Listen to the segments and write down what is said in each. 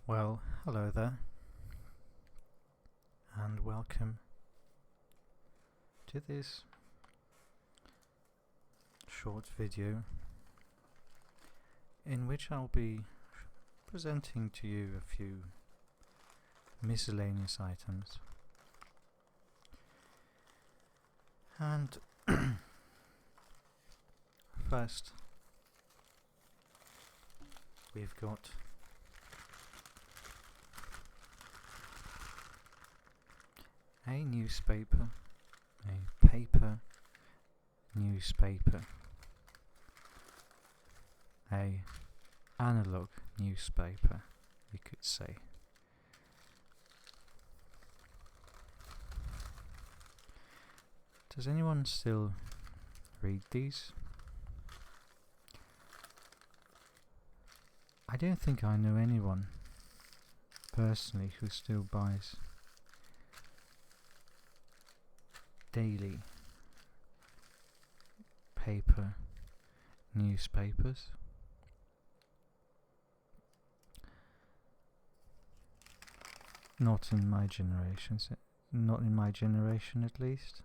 Well, hello there, and welcome to this short video in which I'll be presenting to you a few miscellaneous items. And first, we've got a newspaper, a paper newspaper, a analog newspaper, you could say. Does anyone still read these? I don't think I know anyone personally who still buys daily paper newspapers. Not in my generation, at least.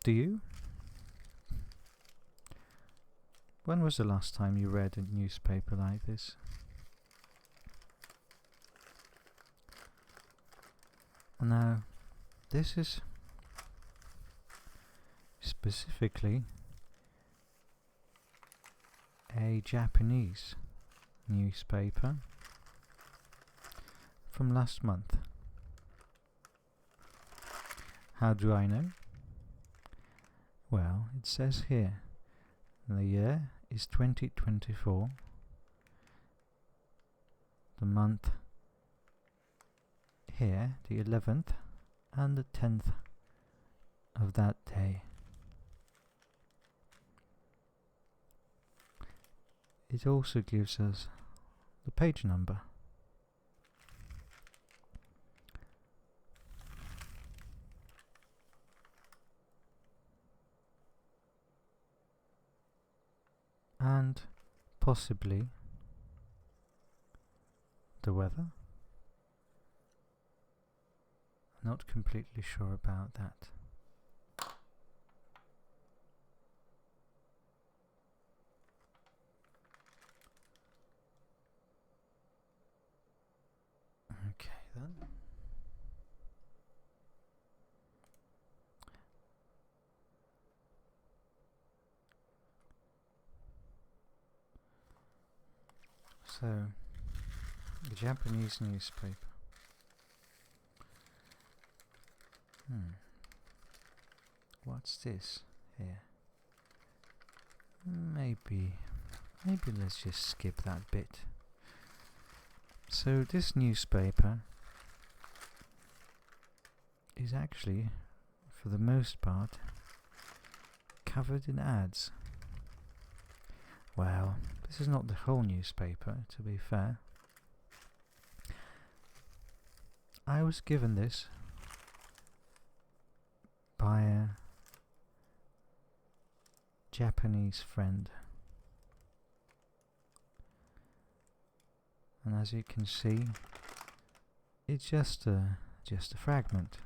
Do you? When was the last time you read a newspaper like this? Now, this is specifically a Japanese newspaper from last month. How do I know? Well, it says here, the year is 2024, the month here, the 11th and the 10th of that day. It also gives us the page number. And possibly the weather. Not completely sure about that. Okay then. So, the Japanese newspaper. What's this here? Maybe let's just skip that bit. So this newspaper is actually, for the most part, covered in ads. Well, this is not the whole newspaper, to be fair. I was given this by a Japanese friend, and as you can see, it's just a fragment.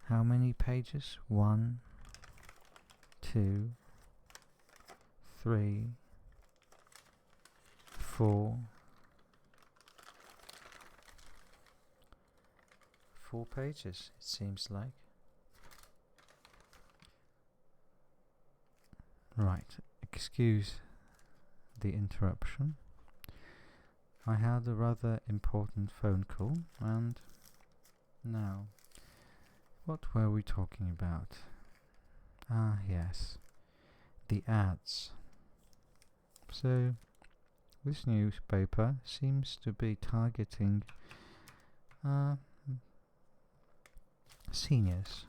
How many pages? 1, 2, 3, 4. 4 pages, it seems like. Right, excuse the interruption. I had a rather important phone call, and now, what were we talking about? Ah, yes, the ads. So, this newspaper seems to be targeting seniors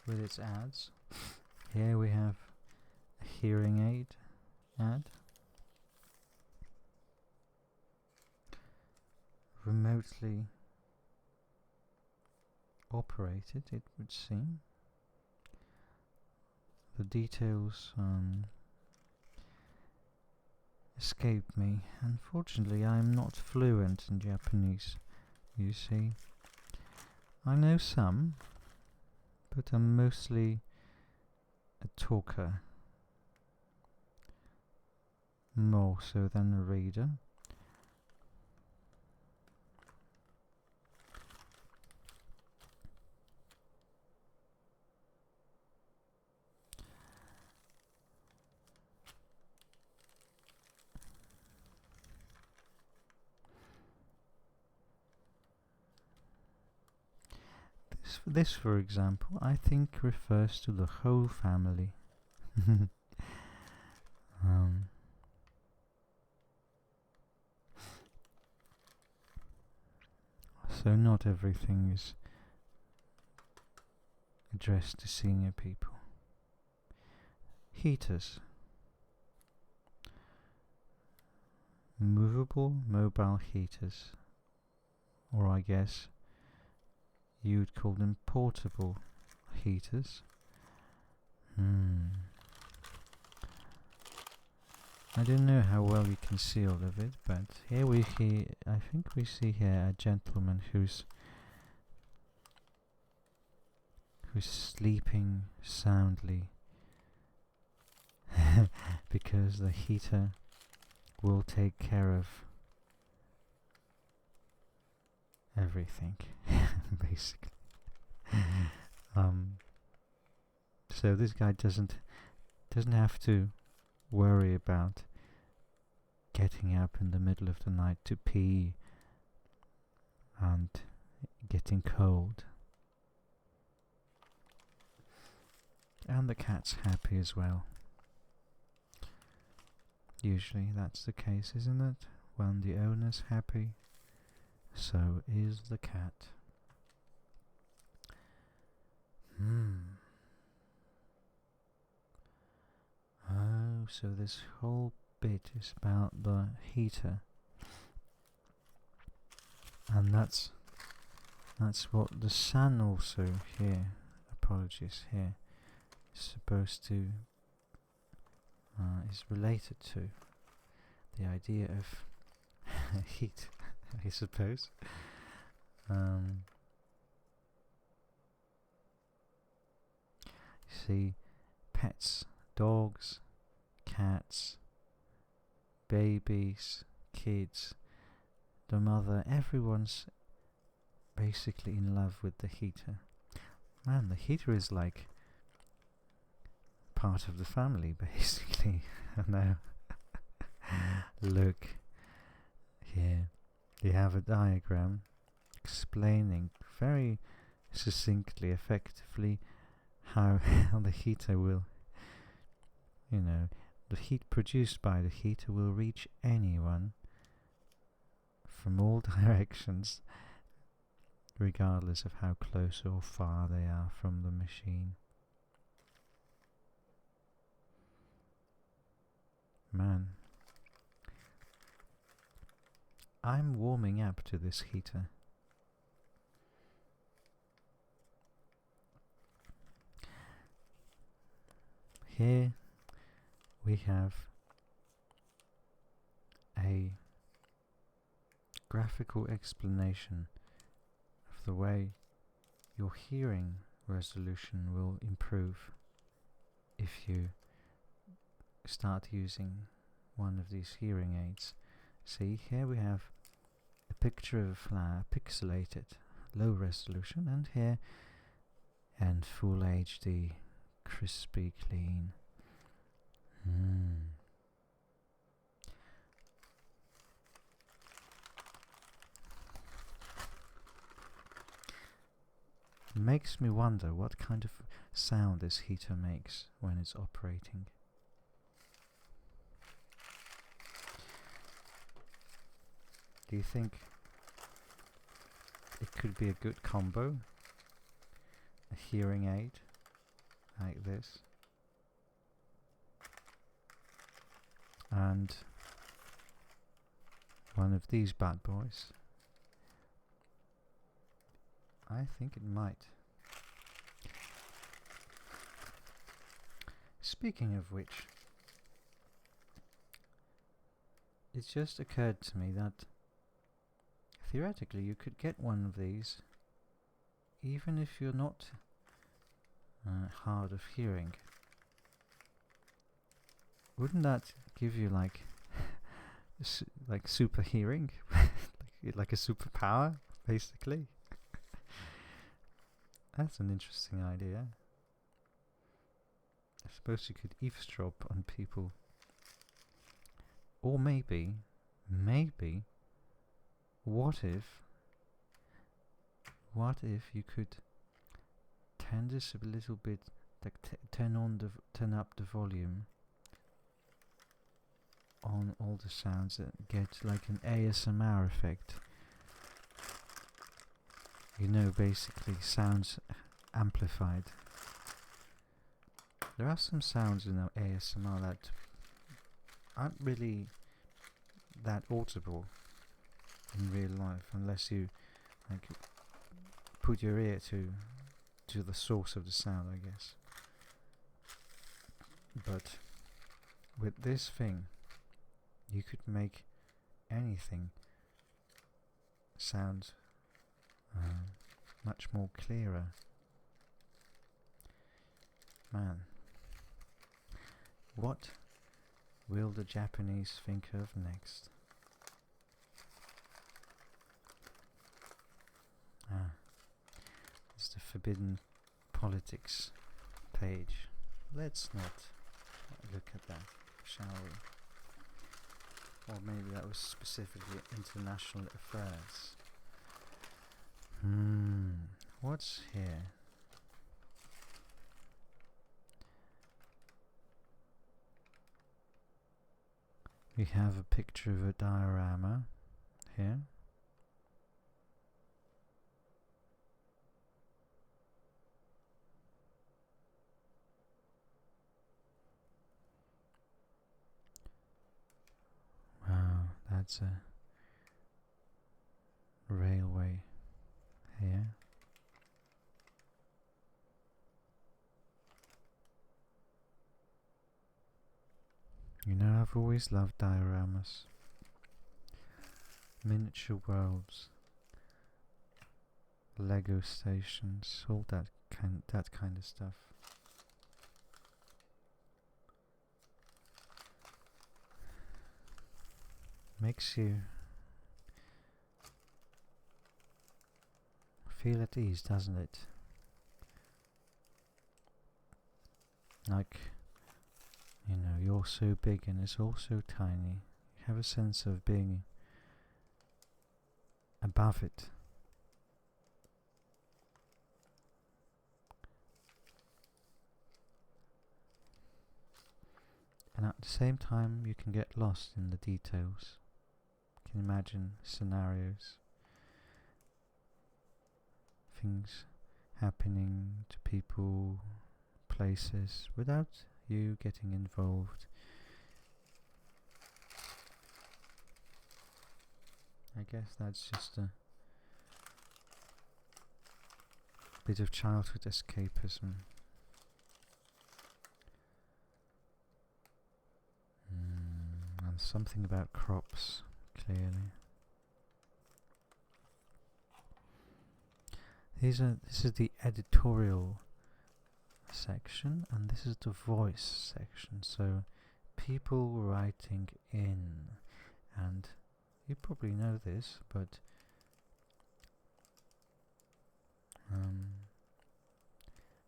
with its ads. Here we have a hearing aid ad, remotely operated, it would seem. The details escaped me. Unfortunately, I am not fluent in Japanese, you see. I know some, but I'm mostly a talker, more so than a reader. This, for example, I think refers to the whole family. um, so not everything is addressed to senior people. Heaters. Movable mobile heaters. Or I guess you would call them portable heaters. I don't know how well you can see all of it, but here I think we see here a gentleman who's sleeping soundly because the heater will take care of everything, basically. So this guy doesn't have to worry about getting up in the middle of the night to pee and getting cold. And the cat's happy as well. Usually that's the case, isn't it? When the owner's happy, so is the cat. Oh, so this whole bit is about the heater. And that's what the sun also here, apologies, here, is supposed to, is related to. The idea of heat, I suppose. See, pets, dogs, cats, babies, kids, the mother, everyone's basically in love with the heater. Man, the heater is like part of the family, basically. Now, look here, you have a diagram explaining very succinctly, effectively, how the heater will, the heat produced by the heater will reach anyone from all directions, regardless of how close or far they are from the machine. Man, I'm warming up to this heater. Here we have a graphical explanation of the way your hearing resolution will improve if you start using one of these hearing aids. See, here we have a picture of a flower, pixelated, low resolution, and here, and full HD, crispy clean. Makes me wonder what kind of sound this heater makes when it's operating. Do you think it could be a good combo? A hearing aid like this, and one of these bad boys? I think it might. Speaking of which, it just occurred to me that theoretically you could get one of these even if you're not hard of hearing. Wouldn't that give you like like super hearing, like a superpower, basically? That's an interesting idea. I suppose you could eavesdrop on people. Or maybe, what if you could turn this a little bit, like turn up the volume on all the sounds that get like an ASMR effect. You know, basically sounds amplified. There are some sounds in ASMR that aren't really that audible in real life unless you like put your ear to the source of the sound, I guess. But with this thing, you could make anything sound much more clearer. Man, what will the Japanese think of next? It's the Forbidden Politics page. Let's not look at that, shall we? Or maybe that was specifically international affairs. What's here? We have a picture of a diorama here. Wow, that's a railway here. You know, I've always loved dioramas, miniature worlds, Lego stations, all that kind of stuff. Makes you feel at ease, doesn't it? Like, you know, you're so big and it's all so tiny. You have a sense of being above it. And at the same time, you can get lost in the details. You can imagine scenarios, things happening to people, places, without you getting involved. I guess that's just a bit of childhood escapism. And something about crops, clearly. This is the editorial section, and this is the voice section. So people writing in, and you probably know this, but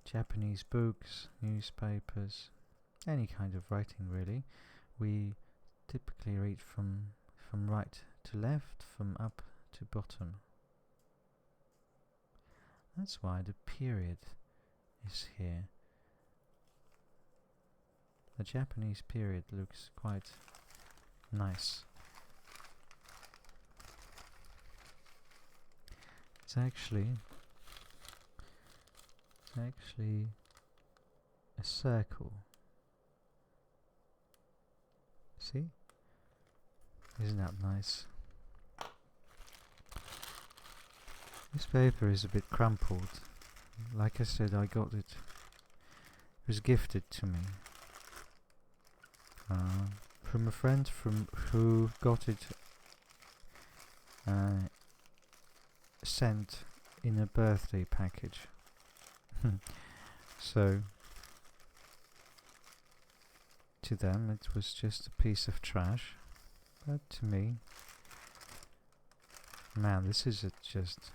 Japanese books, newspapers, any kind of writing really, we typically read from right to left, from up to bottom. That's why the period is here. The Japanese period looks quite nice. It's actually a circle. See? Isn't that nice? This paper is a bit crumpled. Like I said, I got it. It was gifted to me from a friend who got it sent in a birthday package. So to them it was just a piece of trash, but to me, man, this is just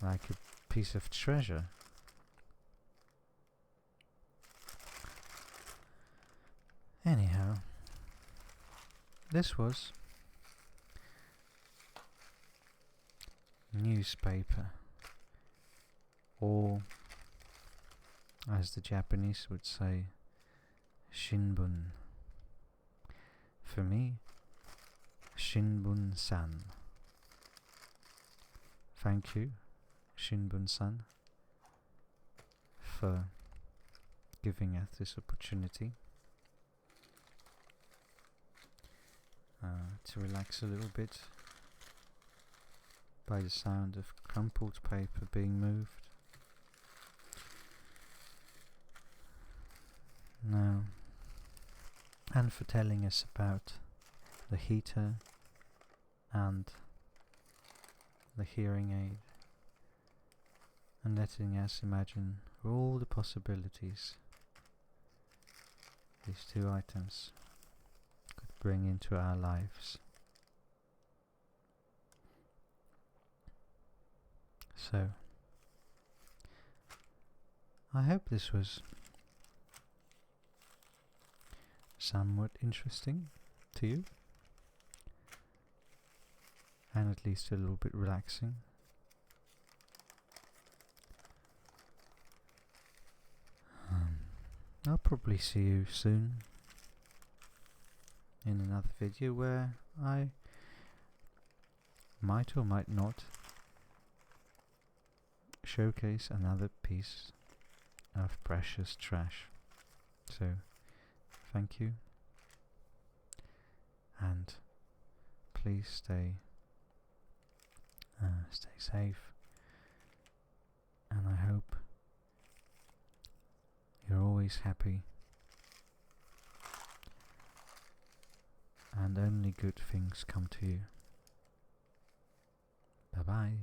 like a piece of treasure. Anyhow, this was newspaper, or as the Japanese would say, shinbun. For me, Shinbun-san. Thank you, Shinbun-san, for giving us this opportunity to relax a little bit by the sound of crumpled paper being moved. Now, and for telling us about the heater and the hearing aid, and letting us imagine all the possibilities these two items could bring into our lives. So, I hope this was somewhat interesting to you, and at least a little bit relaxing. I'll probably see you soon in another video where I might or might not showcase another piece of precious trash. So, thank you, and please stay safe, and I hope you're always happy and only good things come to you. Bye bye.